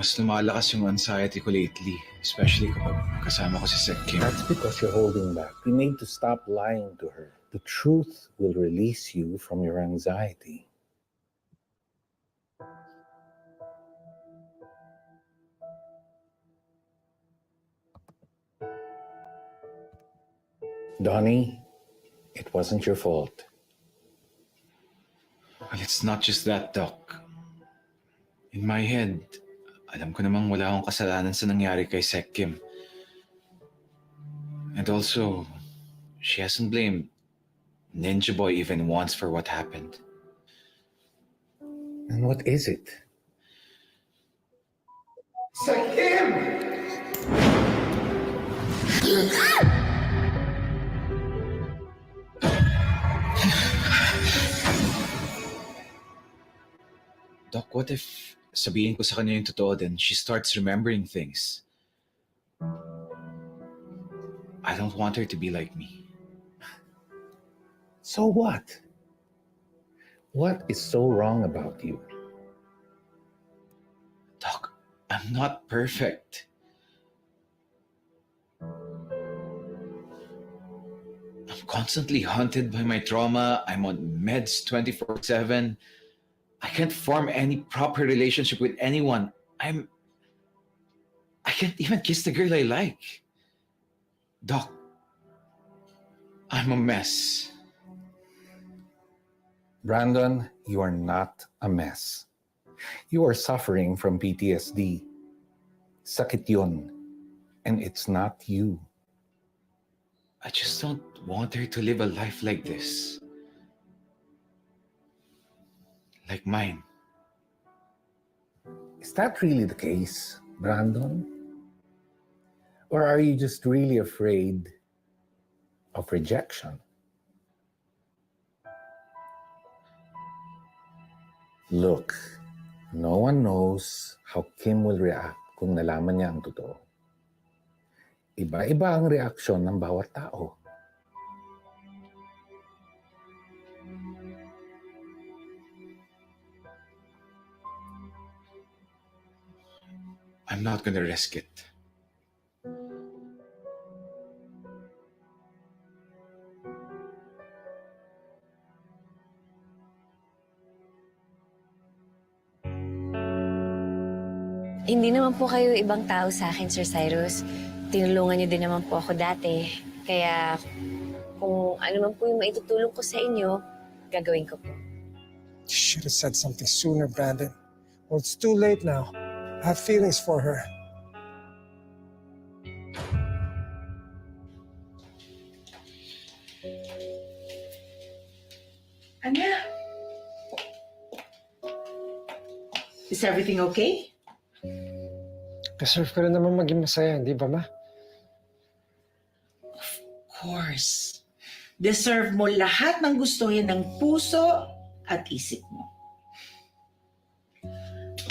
Mas lumalakas yung anxiety ko lately, especially kapag kasama ko si Sec Kim. That's because you're holding back. You need to stop lying to her. The truth will release you from your anxiety. Donnie, it wasn't your fault. Well, it's not just that, Doc. In my head, alam ko namang wala akong kasalanan sa nangyari kay Sec Kim. And also, she hasn't blamed Ninja Boy even once for what happened. And what is it? Sec Kim! Doc, what if sabihin ko sa kanya yung totoo, then she starts remembering things? I don't want her to be like me. So what? What is so wrong about you? Doc, I'm not perfect. I'm constantly haunted by my trauma. I'm on meds 24/7. I can't form any proper relationship with anyone. I can't even kiss the girl I like. Doc, I'm a mess. Brandon, you are not a mess. You are suffering from PTSD. Sakit yun. And it's not you. I just don't want her to live a life like this. Like mine. Is that really the case, Brandon? Or are you just really afraid of rejection? Look, no one knows how Kim will react kung nalaman niya ang totoo. Iba-iba ang reaksyon ng bawat tao. I'm not gonna risk it. Hindi naman po kayo ibang tao sa akin, Sir Cyrus. Tinulungan niyo din naman po ako dati. Kaya kung ano man po yung maitutulong ko sa inyo, gagawin ko po. You should have said something sooner, Brandon. Well, it's too late now. I have feelings for her. Anak, is everything okay? Deserve ko rin naman maging masaya, di ba, Ma? Of course. Deserve mo lahat ng gustuhin ng puso at isip mo.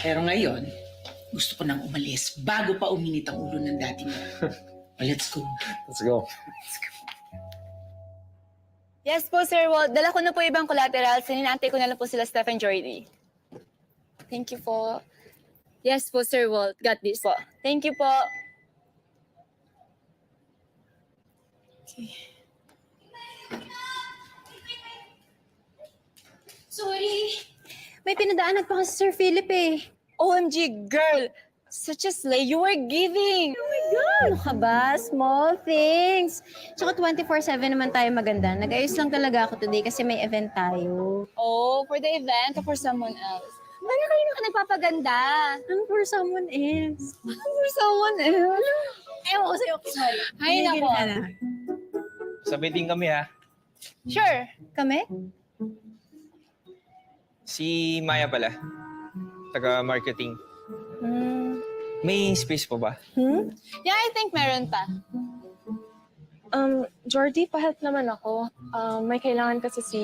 Pero ngayon, gusto ko nang umalis bago pa uminit ang ulo ng daddy mo. Let's go. Let's go. Yes po, Sir Walt. Dala ko na po ibang collaterals. Sinintay ko na lang po sila, Steph and Jordy. Thank you po. Yes po, Sir Walt. Got this po. Thank you po. Okay. Sorry. May pinadaanan pa kasi Sir Philip eh. OMG, girl. Such a slay. You were giving. Oh my God. Ano ka ba? Small things. Tsaka 24/7 naman tayo maganda. Nag-ayos lang talaga ako today kasi may event tayo. Oh, for the event or for someone else? Baka kayo ka nagpapaganda. Ano for someone else? For someone else? Ewan ko sa'yo, Kismay. Ay, nako. Sabay din kami ha. Sure. Kami? Si Maya pala. Taga-marketing. Hmm. May space po ba? Yeah, I think meron pa. Jordy, pa-help naman ako. May kailangan kasi si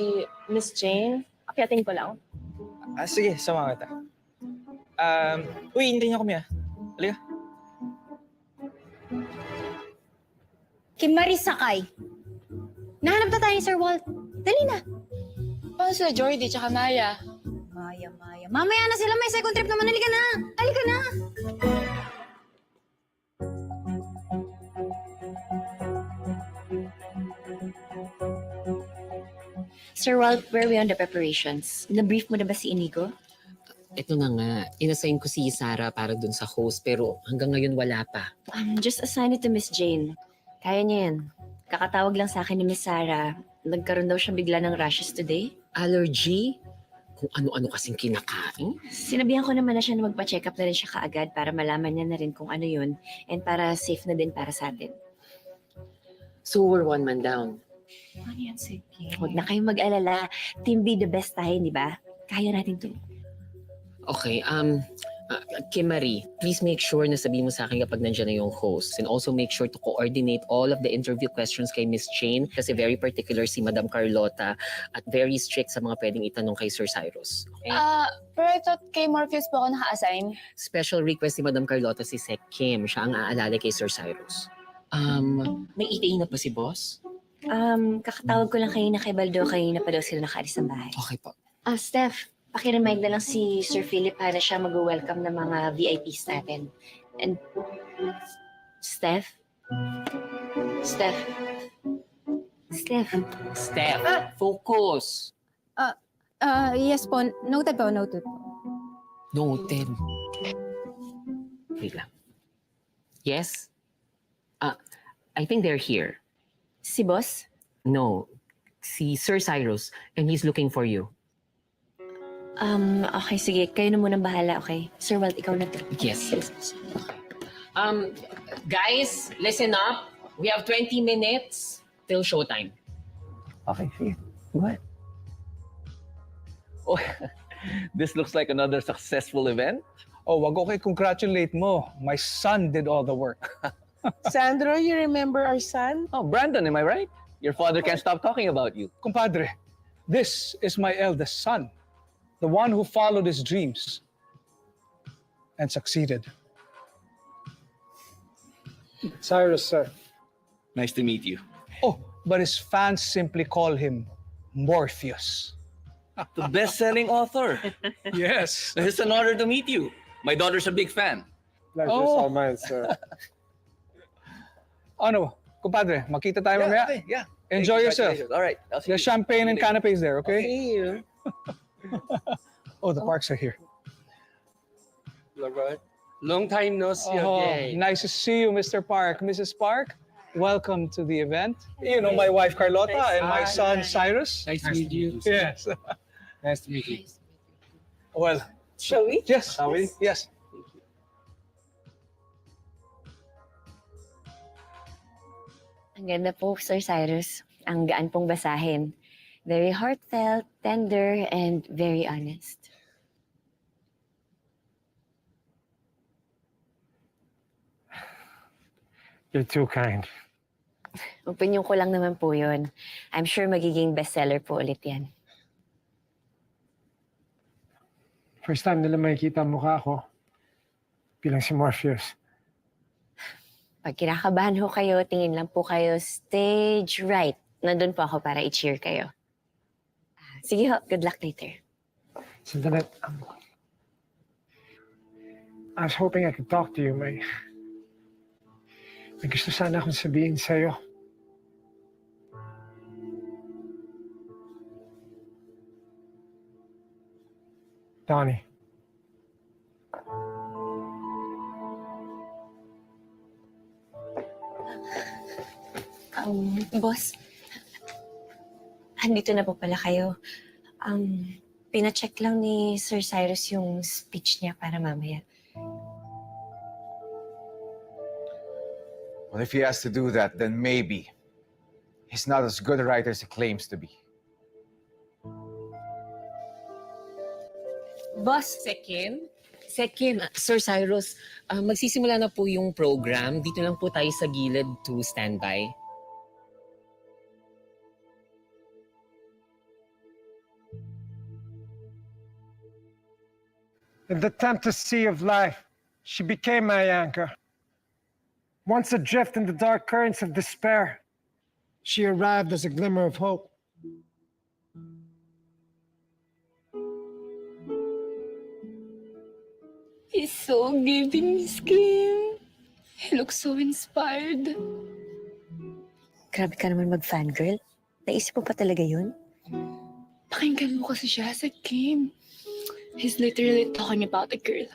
Miss Jane. Akyatin ko lang. Sige, sama kita. Uy, hintayin niyo kami ha. Halika. Kim Marie Sakay. Nahanap na tayo ni Sir Walt. Dali na. Paano sila Jordy tsaka Maya? Maya. Mamaya na sila. May second trip naman. Halika na. Halika na. Sir Walt, where are we on the preparations? Na-brief mo na ba si Inigo? Ito na nga, inassign ko si Sarah para dun sa host pero hanggang ngayon wala pa. Just assign it to Miss Jane. Kaya niya yan. Kakatawag lang sa akin ni Miss Sarah. Nagkaroon daw siya bigla ng rashes today. Allergy? Kung ano-ano kasing kinakain? Sinabihan ko naman na siya na magpa-check up na rin siya kaagad para malaman niya na rin kung ano yun and para safe na din para sa atin. So we're one man down. Ano yan, sige? Huwag na kayong mag-alala. Team B the best tayo, di ba? Kaya natin to. Okay, Kim Marie, please make sure na sabihin mo sa akin kapag nandiyan na yung host. And also make sure to coordinate all of the interview questions kay Miss Jane kasi very particular si Madam Carlota at very strict sa mga pwedeng itanong kay Sir Cyrus. Okay? Pero I thought kay Morpheus po ako naka-assign. Special request ni Madam Carlota si Sec Kim. Siya ang aalala kay Sir Cyrus. May ETA na pa si boss? Kakatawag ko lang kanina kay Baldo. Kanina pa daw sila nakaalis ng bahay. Okay po. Steph, pakiremind na lang si Sir Philip para siya mag-welcome ng mga VIPs natin. And, Steph? Steph? Steph? Steph, focus! Yes po. Noted po, noted po. Noted. Wait lang. Yes? I think they're here. Si boss? No, si Sir Cyrus, and he's looking for you. Okay, sige. Kayo na munang bahala, okay? Sir Walt, ikaw na to. Yes. Guys, listen up. We have 20 minutes till showtime. Okay, sige. What? Oh, this looks like another successful event. Oh, wag ko kay congratulate mo. My son did all the work. Sandro, you remember our son? Oh, Brandon, am I right? Your father can't stop talking about you. Compadre, this is my eldest son. The one who followed his dreams and succeeded. Cyrus, sir. Nice to meet you. Oh, but his fans simply call him Morpheus. The best-selling author. Yes. It's an honor to meet you. My daughter's a big fan. Pleasure's all mine, sir. Ano, compadre, makita tayo mamaya. Okay, yeah. Enjoy yourself. Congratulations. All right. I'll see There's you. champagne and canapes there, okay? Here. Oh, the Parks are here. Long time no see Oh, again. nice to see you, Mr. Park. Mrs. Park, welcome to the event. You know, my wife Carlota and my son Cyrus. Nice to meet you. Yes. Nice to meet you. Well, Shall we? yes. Shall we? Yes. Ang ganda po, Sir Cyrus. Ang gaan pong basahin. Very heartfelt, tender, and very honest. You're too kind. Opinion ko lang naman po yun. I'm sure magiging bestseller po ulit yan. First time nila makikita ang mukha ko bilang si Morpheus. Pag kinakabahan ho kayo, tingin lang po kayo stage right. Nandun po ako para i-cheer kayo. Sige ho, good luck later. Sandali. I was hoping I could talk to you. May gusto sana akong sabihin sa'yo. Donnie. Boss, andito na po pala kayo. Pina-check lang ni Sir Cyrus yung speech niya para mamaya. Well, if he has to do that, then maybe he's not as good a writer as he claims to be. Boss, Second, Sir Cyrus, magsisimula na po yung program. Dito lang po tayo sa gilid to standby. In the tempest sea of life, she became my anchor. Once adrift in the dark currents of despair, she arrived as a glimmer of hope. He's so giving, Miss Kim. He looks so inspired. grabe ka naman mag-fangirl. Naisip mo pa talaga yun? Pakinggan mo kasi siya sa Kim. He's literally talking about a girl